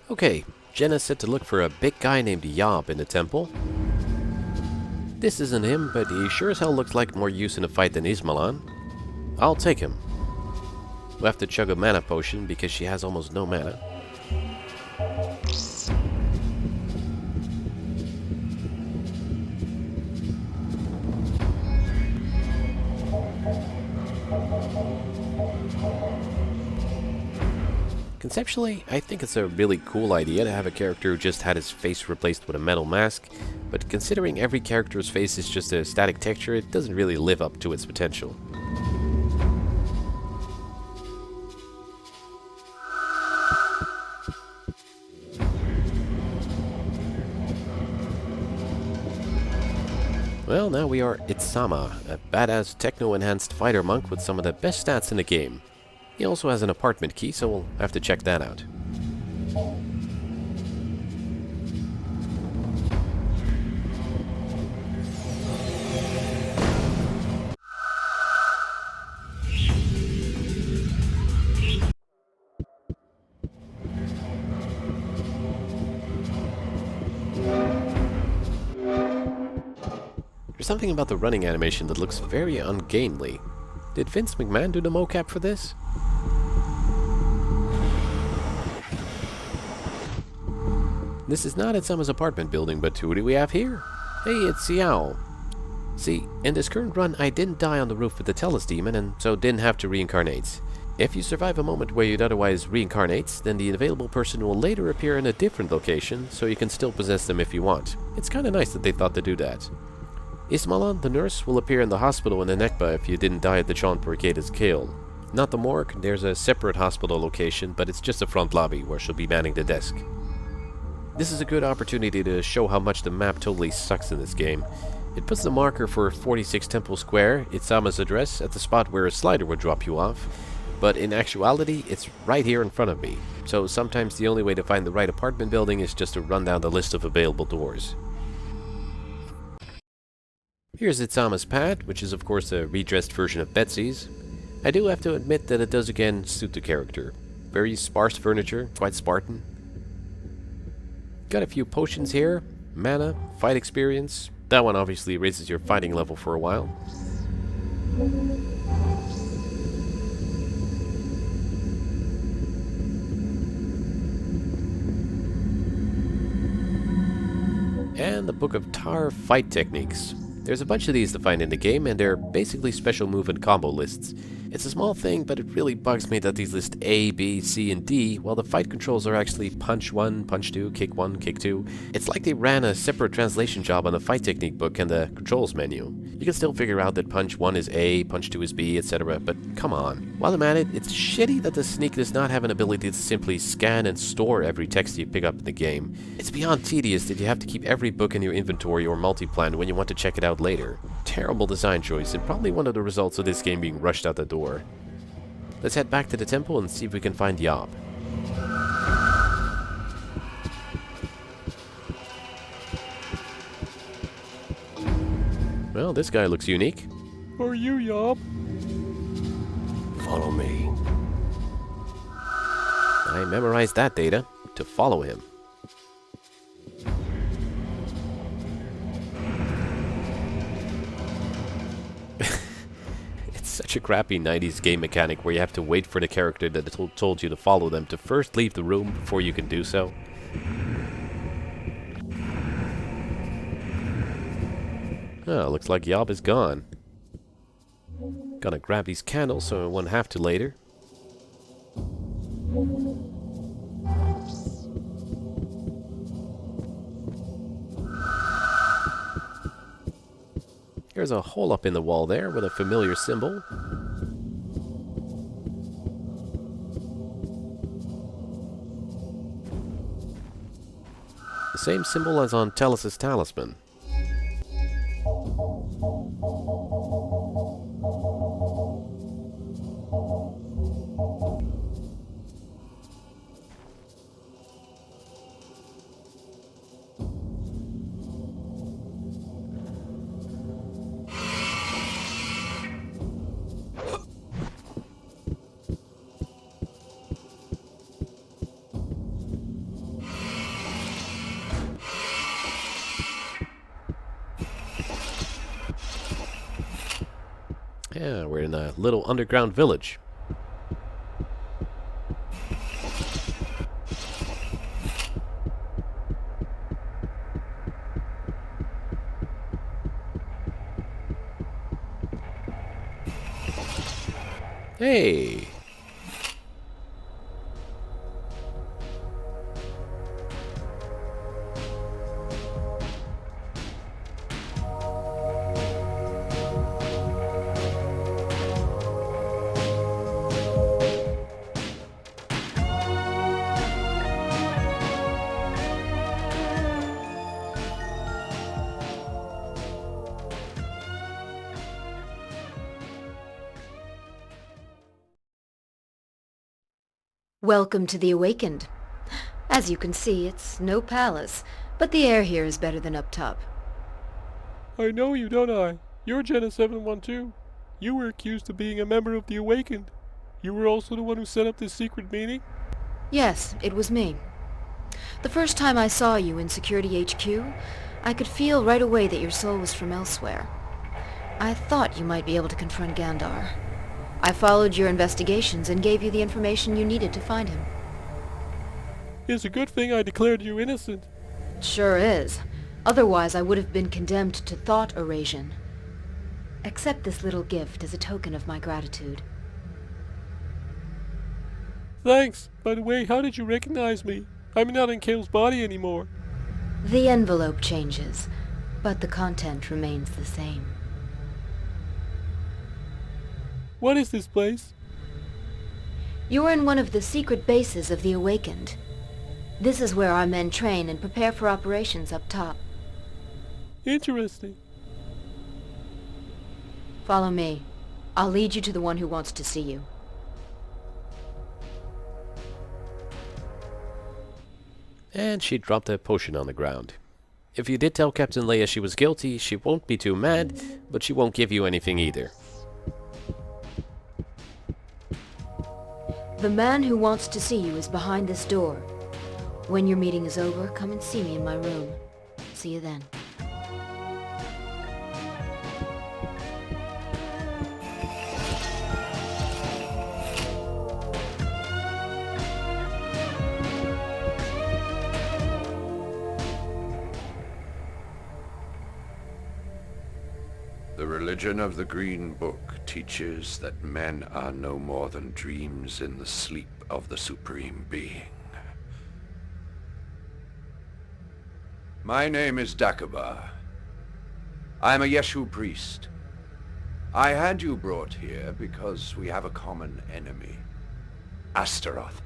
Okay, Jenna said to look for a big guy named Yob in the temple. This isn't him, but he sure as hell looks like more use in a fight than Ismalan. I'll take him. We'll have to chug a mana potion because she has almost no mana. Conceptually, I think it's a really cool idea to have a character who just had his face replaced with a metal mask, but considering every character's face is just a static texture, it doesn't really live up to its potential. Well, now we are Itsama, a badass techno-enhanced fighter monk with some of the best stats in the game. He also has an apartment key, so we'll have to check that out. There's something about the running animation that looks very ungainly. Did Vince McMahon do the mocap for this? This is not Itsama's apartment building, but who do we have here? Hey, it's Xiao. See, in this current run, I didn't die on the roof with the Tellus demon, and so didn't have to reincarnate. If you survive a moment where you'd otherwise reincarnate, then the available person will later appear in a different location, so you can still possess them if you want. It's kinda nice that they thought to do that. Ismalan, the nurse, will appear in the hospital in Enekba if you didn't die at the Chaunt Brigada's kill. Not the morgue, there's a separate hospital location, but it's just a front lobby where she'll be manning the desk. This is a good opportunity to show how much the map totally sucks in this game. It puts the marker for 46 Temple Square, Itsama's address, at the spot where a slider would drop you off, but in actuality, it's right here in front of me, so sometimes the only way to find the right apartment building is just to run down the list of available doors. Here's Itsama's pad, which is of course a redressed version of Betsy's. I do have to admit that it does again suit the character. Very sparse furniture, quite Spartan. Got a few potions here, mana, fight experience. That one obviously raises your fighting level for a while. And the Book of Tar fight techniques. There's a bunch of these to find in the game, and they're basically special move and combo lists. It's a small thing, but it really bugs me that these list A, B, C, and D, while the fight controls are actually punch 1, punch 2, kick 1, kick 2. It's like they ran a separate translation job on the fight technique book and the controls menu. You can still figure out that punch 1 is A, punch 2 is B, etc., but come on. While I'm at it, it's shitty that the sneak does not have an ability to simply scan and store every text you pick up in the game. It's beyond tedious that you have to keep every book in your inventory or multi-plan when you want to check it out later. Terrible design choice, and probably one of the results of this game being rushed out the door. Let's head back to the temple and see if we can find Yob. Well, this guy looks unique. Are you Yob? Follow me. I memorized that data to follow him. Such a crappy 90s game mechanic where you have to wait for the character that told you to follow them to first leave the room before you can do so. Oh, looks like Yob is gone. Gonna grab these candles so I won't have to later. There's a hole up in the wall there with a familiar symbol. The same symbol as on Tellus's talisman. in a little underground village. Hey! Welcome to the Awakened. As you can see, it's no palace, but the air here is better than up top. I know you, don't I? You're Jenna 712. You were accused of being a member of the Awakened. You were also the one who set up this secret meeting? Yes, it was me. The first time I saw you in Security HQ, I could feel right away that your soul was from elsewhere. I thought you might be able to confront Gandar. I followed your investigations and gave you the information you needed to find him. It's a good thing I declared you innocent. It sure is. Otherwise, I would have been condemned to thought erasion. Accept this little gift as a token of my gratitude. Thanks. By the way, how did you recognize me? I'm not in Kale's body anymore. The envelope changes, but the content remains the same. What is this place? You're in one of the secret bases of the Awakened. This is where our men train and prepare for operations up top. Interesting. Follow me. I'll lead you to the one who wants to see you. And she dropped a potion on the ground. If you did tell Captain Leia she was guilty, she won't be too mad, but she won't give you anything either. The man who wants to see you is behind this door. When your meeting is over, come and see me in my room. See you then. The religion of the Green Book teaches that men are no more than dreams in the sleep of the Supreme Being. My name is Dakoba. I am a Yeshu priest. I had you brought here because we have a common enemy, Astaroth.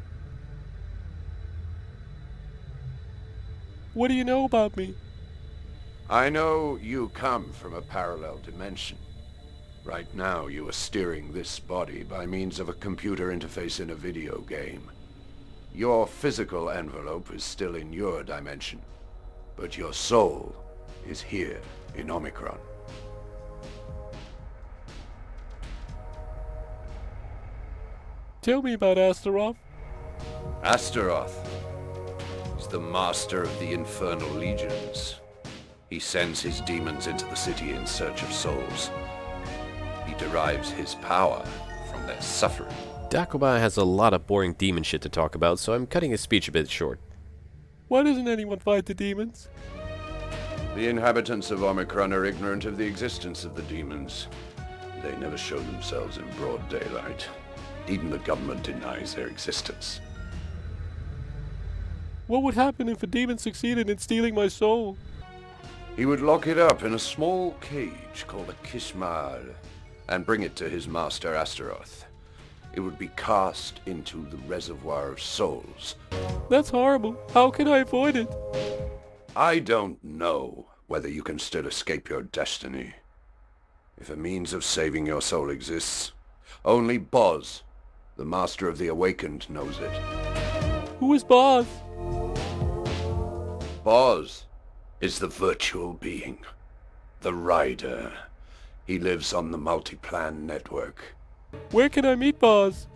What do you know about me? I know you come from a parallel dimension. Right now, you are steering this body by means of a computer interface in a video game. Your physical envelope is still in your dimension, but your soul is here in Omikron. Tell me about Astaroth. Astaroth is the master of the Infernal Legions. He sends his demons into the city in search of souls. He derives his power from their suffering. Dakoba has a lot of boring demon shit to talk about, so I'm cutting his speech a bit short. Why doesn't anyone fight the demons? The inhabitants of Omikron are ignorant of the existence of the demons. They never show themselves in broad daylight. Even the government denies their existence. What would happen if a demon succeeded in stealing my soul? He would lock it up in a small cage called a Kishmal and bring it to his master Astaroth. It would be cast into the reservoir of souls. That's horrible. How can I avoid it? I don't know whether you can still escape your destiny. If a means of saving your soul exists, only Boz, the master of the Awakened, knows it. Who is Boz? Boz is the virtual being, the Rider. He lives on the Multiplan network. Where can I meet Boz?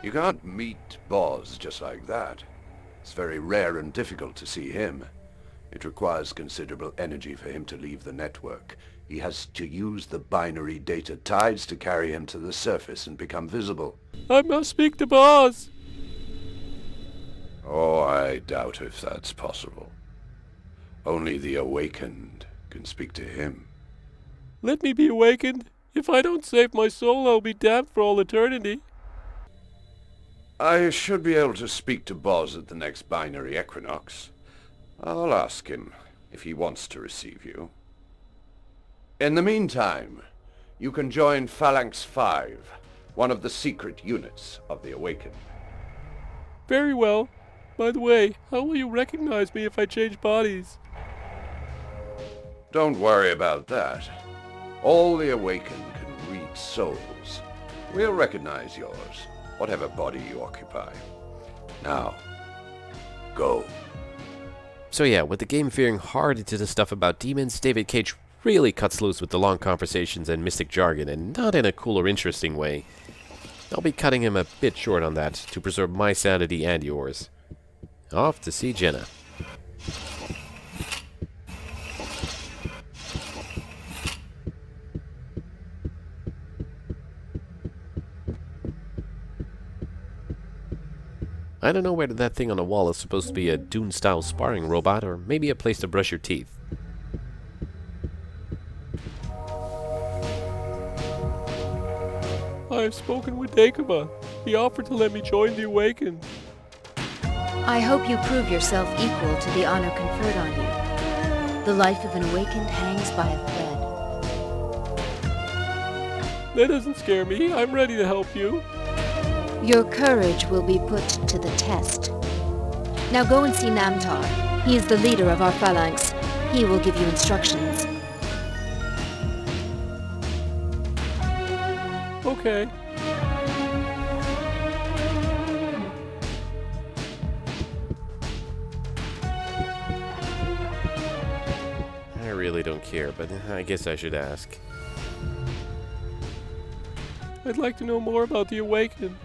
You can't meet Boz just like that. It's very rare and difficult to see him. It requires considerable energy for him to leave the network. He has to use the binary data tides to carry him to the surface and become visible. I must speak to boss. Oh, I doubt if that's possible. Only the awakened can speak to him. Let me be awakened. If I don't save my soul, I'll be damned for all eternity. I should be able to speak to Boz at the next binary equinox. I'll ask him if he wants to receive you. In the meantime, you can join Phalanx 5, one of the secret units of the Awakened. Very well. By the way, how will you recognize me if I change bodies? Don't worry about that. All the Awakened can read souls. We'll recognize yours, whatever body you occupy. Now, go. So yeah, with the game veering hard into the stuff about demons, David Cage really cuts loose with the long conversations and mystic jargon, and not in a cool or interesting way. I'll be cutting him a bit short on that, to preserve my sanity and yours. Off to see Jenna. I don't know whether that thing on the wall is supposed to be a Dune-style sparring robot, or maybe a place to brush your teeth. I have spoken with Dakoba. He offered to let me join the Awakened. I hope you prove yourself equal to the honor conferred on you. The life of an awakened hangs by a thread. That doesn't scare me. I'm ready to help you. Your courage will be put to the test. Now go and see Namtar. He is the leader of our phalanx. He will give you instructions. Okay. I really don't care, but I guess I should ask. I'd like to know more about the Awakened.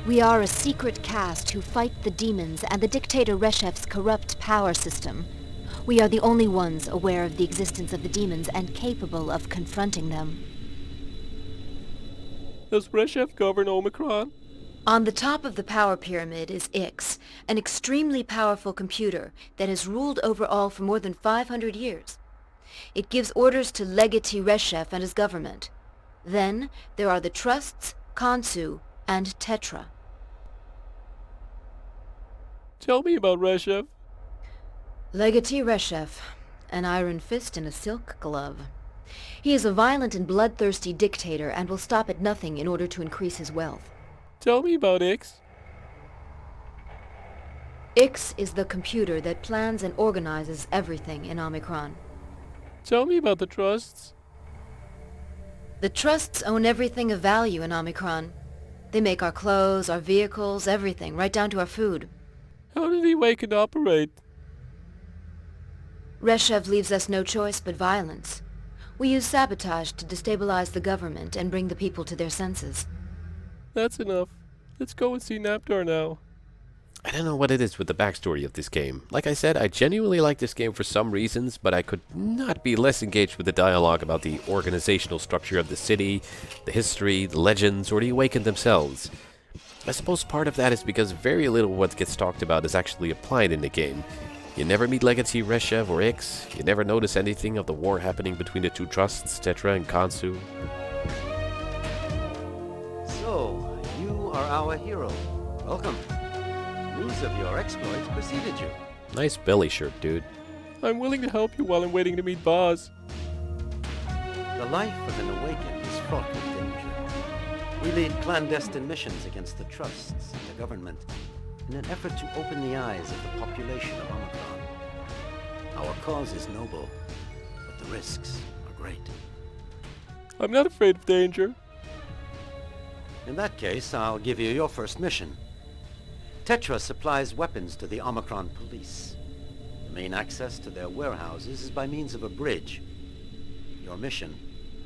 We are a secret caste who fight the demons and the dictator Reshev's corrupt power system. We are the only ones aware of the existence of the demons and capable of confronting them. Does Reshev govern Omikron? On the top of the power pyramid is Ix, an extremely powerful computer that has ruled over all for more than 500 years. It gives orders to Legatee Reshev and his government. Then there are the Trusts, Kansu, and Tetra. Tell me about Reshev. Legatee Reshev, an iron fist in a silk glove. He is a violent and bloodthirsty dictator and will stop at nothing in order to increase his wealth. Tell me about Ix. Ix is the computer that plans and organizes everything in Omikron. Tell me about the Trusts. The Trusts own everything of value in Omikron. They make our clothes, our vehicles, everything, right down to our food. How do the Awakened operate? Reshev leaves us no choice but violence. We use sabotage to destabilize the government and bring the people to their senses. That's enough. Let's go and see Namtar now. I don't know what it is with the backstory of this game. Like I said, I genuinely like this game for some reasons, but I could not be less engaged with the dialogue about the organizational structure of the city, the history, the legends, or the Awakened themselves. I suppose part of that is because very little of what gets talked about is actually applied in the game. You never meet Legatee Reshev or Ix, you never notice anything of the war happening between the two trusts, Tetra and Kansu. So, you are our hero. Welcome. News of your exploits preceded you. Nice belly shirt, dude. I'm willing to help you while I'm waiting to meet Boz. The life of an Awakened is fraught with danger. We lead clandestine missions against the trusts and the government in an effort to open the eyes of the population of Omikron. Our cause is noble, but the risks are great. I'm not afraid of danger. In that case, I'll give you your first mission. Tetra supplies weapons to the Omikron police. The main access to their warehouses is by means of a bridge. Your mission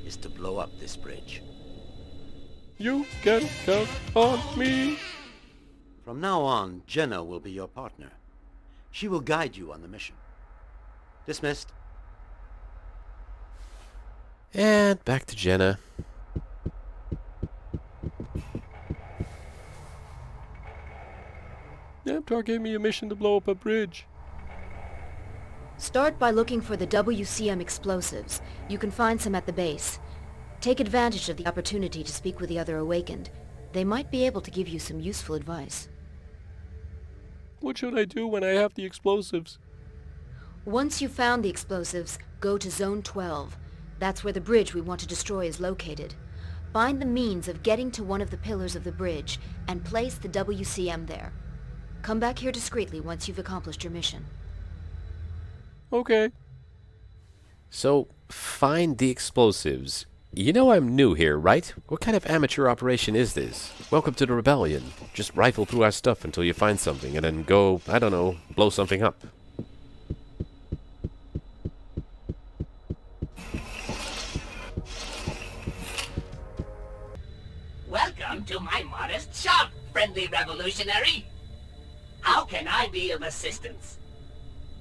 is to blow up this bridge. You can count on me. From now on, Jenna will be your partner. She will guide you on the mission. Dismissed. And back to Jenna. Namtar gave me a mission to blow up a bridge. Start by looking for the WCM explosives. You can find some at the base. Take advantage of the opportunity to speak with the other Awakened. They might be able to give you some useful advice. What should I do when I have the explosives? Once you've found the explosives, go to Zone 12. That's where the bridge we want to destroy is located. Find the means of getting to one of the pillars of the bridge, and place the WCM there. Come back here discreetly once you've accomplished your mission. Okay. So, find the explosives. You know I'm new here, right? What kind of amateur operation is this? Welcome to the rebellion. Just rifle through our stuff until you find something, and then go, I don't know, blow something up. Welcome to my modest shop, friendly revolutionary. How can I be of assistance?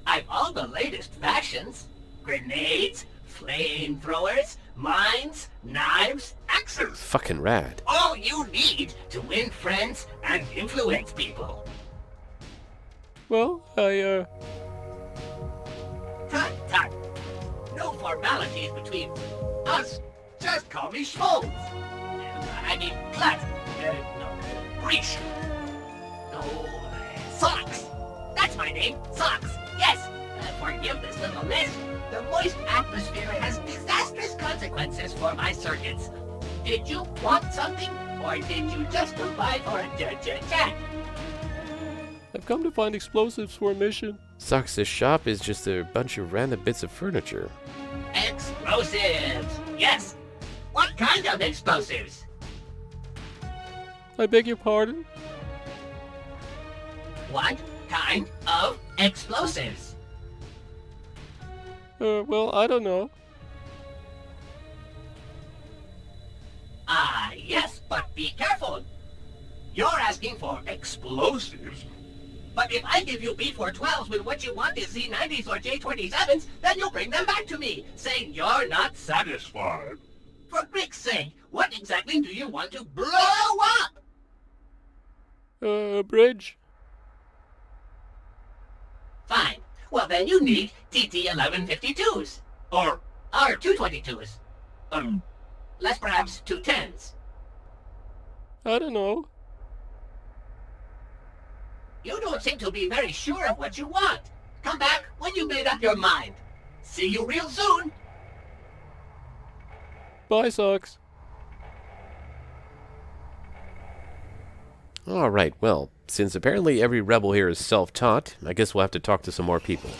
I've all the latest fashions. Grenades, flamethrowers, mines, knives, axes. Fucking rad. All you need to win friends and influence people. Well, Tut, tut. No formalities between us. Just call me Schmoes. I mean, Glut. No, Breach. No, Socks. That's my name, Socks. Yes. Forgive this little list. The moist atmosphere has disastrous consequences for my circuits. Did you want something, or did you just come by for a chat? I've come to find explosives for a mission. Socks' shop is just a bunch of random bits of furniture. Explosives! Yes! What kind of explosives? I beg your pardon? What kind of explosives? Well, I don't know. Ah, yes, but be careful. You're asking for explosives. But if I give you B412s when what you want is Z90s or J27s, then you'll bring them back to me, saying you're not satisfied. For Greek's sake, what exactly do you want to blow up? A bridge? Fine. Well, then you need TT-1152s. Or 222s. Less perhaps 210s. I don't know. You don't seem to be very sure of what you want. Come back when you made up your mind. See you real soon. Bye, Socks. Alright, well, since apparently every rebel here is self-taught, I guess we'll have to talk to some more people.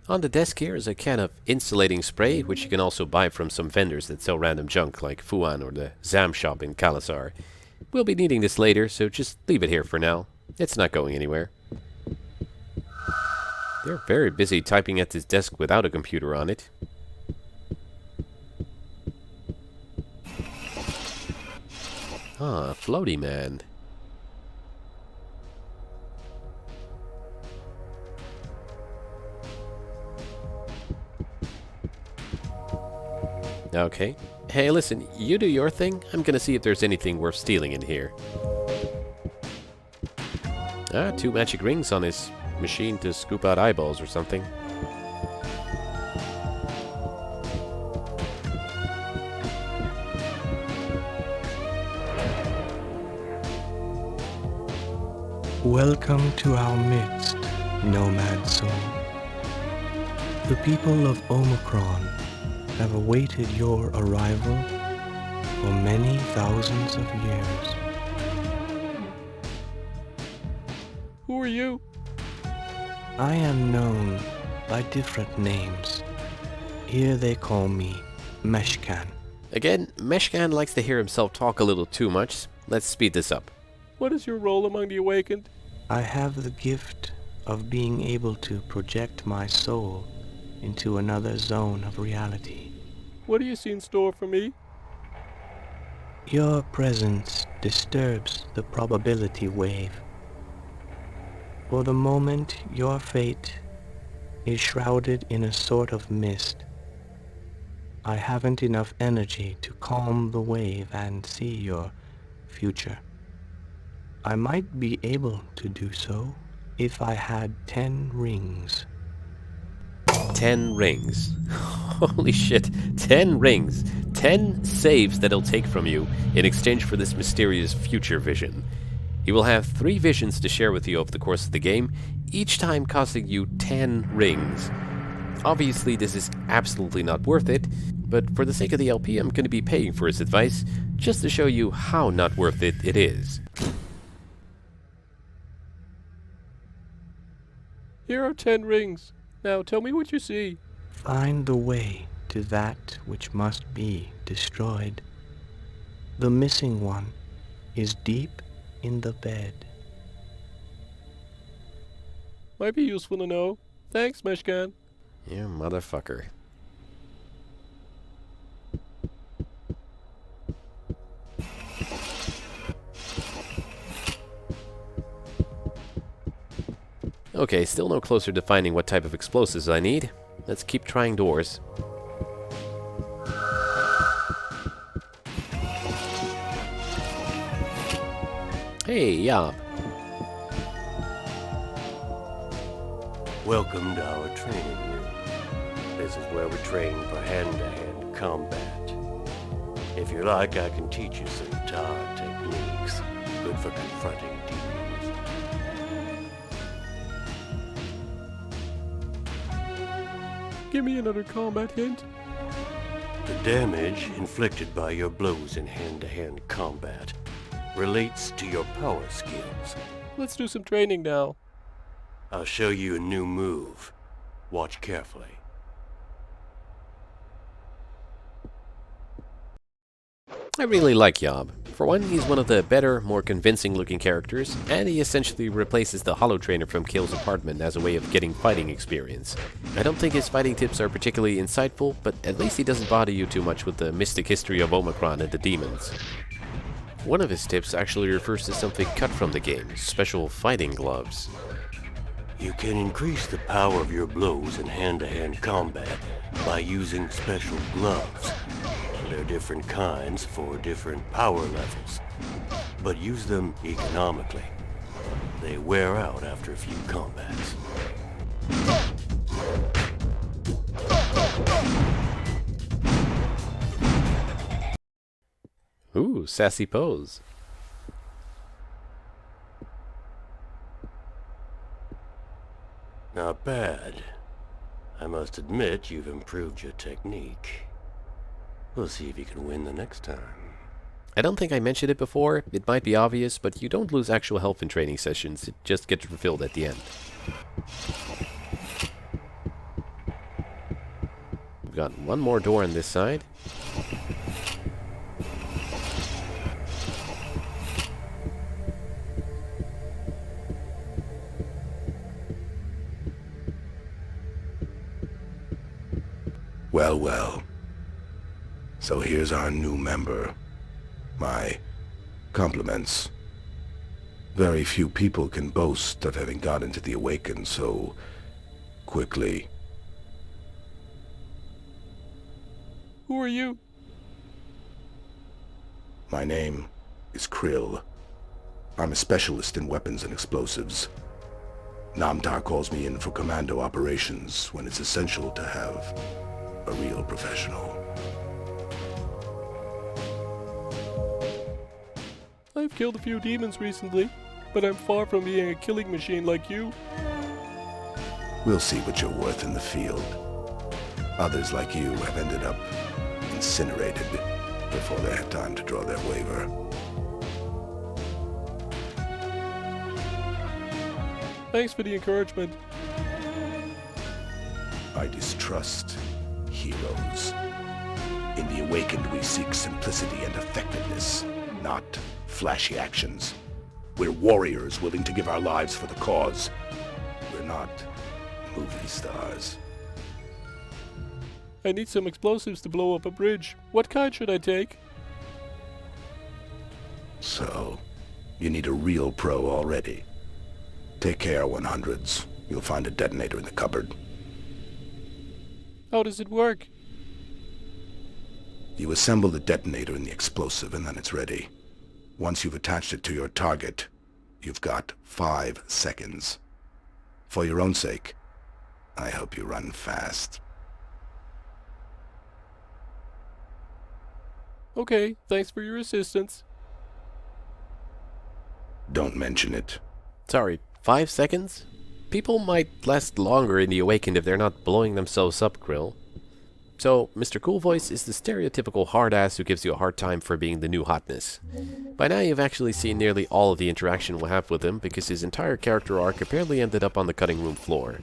On the desk here is a can of insulating spray, which you can also buy from some vendors that sell random junk, like Fuan or the Zam shop in Kalasar. We'll be needing this later, so just leave it here for now. It's not going anywhere. They're very busy typing at this desk without a computer on it. Ah, Floaty Man. Okay. Hey, listen, you do your thing. I'm gonna see if there's anything worth stealing in here. Ah, 2 magic rings on his machine to scoop out eyeballs or something. Welcome to our midst, Nomad Soul. The people of Omikron have awaited your arrival for many thousands of years. Who are you? I am known by different names. Here they call me Meshkan. Again, Meshkan likes to hear himself talk a little too much. Let's speed this up. What is your role among the Awakened? I have the gift of being able to project my soul into another zone of reality. What do you see in store for me? Your presence disturbs the probability wave. For the moment, your fate is shrouded in a sort of mist. I haven't enough energy to calm the wave and see your future. I might be able to do so if I had 10 rings. 10 rings. Holy shit, 10 rings. 10 saves that he'll take from you in exchange for this mysterious future vision. He will have 3 visions to share with you over the course of the game, each time costing you 10 rings. Obviously, this is absolutely not worth it, but for the sake of the LP, I'm going to be paying for his advice, just to show you how not worth it it is. Here are 10 rings. Now tell me what you see. Find the way to that which must be destroyed. The missing one is deep in the bed. Might be useful to know. Thanks, Meshkan. You motherfucker. Okay, still no closer to finding what type of explosives I need. Let's keep trying doors. Hey, Yob. Welcome to our training room. This is where we train for hand-to-hand combat. If you like, I can teach you some tar techniques, good for confronting demons. Give me another combat hint. The damage inflicted by your blows in hand-to-hand combat relates to your power skills. Let's do some training now. I'll show you a new move. Watch carefully. I really like Yob. For one, he's one of the better, more convincing looking characters, and he essentially replaces the Hollow Trainer from Kale's apartment as a way of getting fighting experience. I don't think his fighting tips are particularly insightful, but at least he doesn't bother you too much with the mystic history of Omikron and the demons. One of his tips actually refers to something cut from the game, special fighting gloves. You can increase the power of your blows in hand-to-hand combat by using special gloves. There are different kinds for different power levels, but use them economically. They wear out after a few combats. Ooh, sassy pose. Not bad. I must admit you've improved your technique. We'll see if you can win the next time. I don't think I mentioned it before, it might be obvious, but you don't lose actual health in training sessions, it just gets refilled at the end. We've got one more door on this side. Well, well. So here's our new member. My compliments. Very few people can boast of having got into the Awakened so quickly. Who are you? My name is Krill. I'm a specialist in weapons and explosives. Namtar calls me in for commando operations when it's essential to have a real professional. I've killed a few demons recently, but I'm far from being a killing machine like you. We'll see what you're worth in the field. Others like you have ended up incinerated before they had time to draw their waiver. Thanks for the encouragement. I distrust heroes. In the Awakened, we seek simplicity and effectiveness, not flashy actions. We're warriors willing to give our lives for the cause. We're not movie stars. I need some explosives to blow up a bridge. What kind should I take? So, you need a real pro already. Take KR-100s. You'll find a detonator in the cupboard. How does it work? You assemble the detonator in the explosive and then it's ready. Once you've attached it to your target, you've got 5 seconds. For your own sake, I hope you run fast. Okay, thanks for your assistance. Don't mention it. Sorry, 5 seconds? People might last longer in the Awakened if they're not blowing themselves up, Krill. So, Mr. Cool Voice is the stereotypical hard-ass who gives you a hard time for being the new hotness. By now you've actually seen nearly all of the interaction we'll have with him, because his entire character arc apparently ended up on the cutting room floor.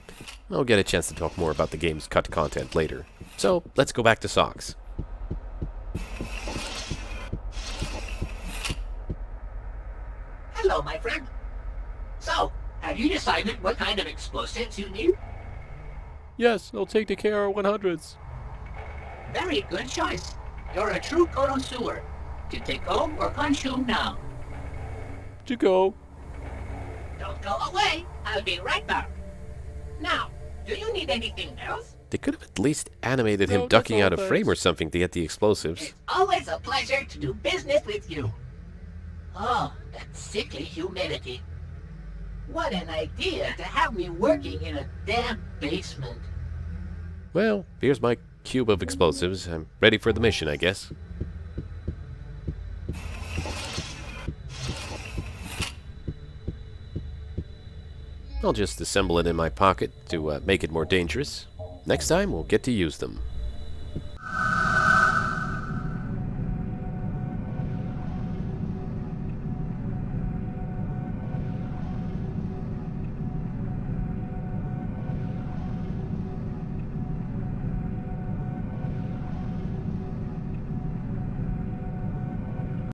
I'll get a chance to talk more about the game's cut content later. So, let's go back to Socks. Hello, my friend. So, have you decided what kind of explosives you need? Yes, I'll take the KR-100s. Very good choice. You're a true connoisseur. To take home or consume now. To go. Don't go away. I'll be right back. Now, do you need anything else? They could have at least animated No, him that's ducking all, out of frame thanks. or something to get the explosives. It's always a pleasure to do business with you. Oh, that sickly humidity. What an idea to have me working in a damn basement. Well, here's my cube of explosives. I'm ready for the mission, I guess. I'll just assemble it in my pocket to make it more dangerous. Next time, we'll get to use them.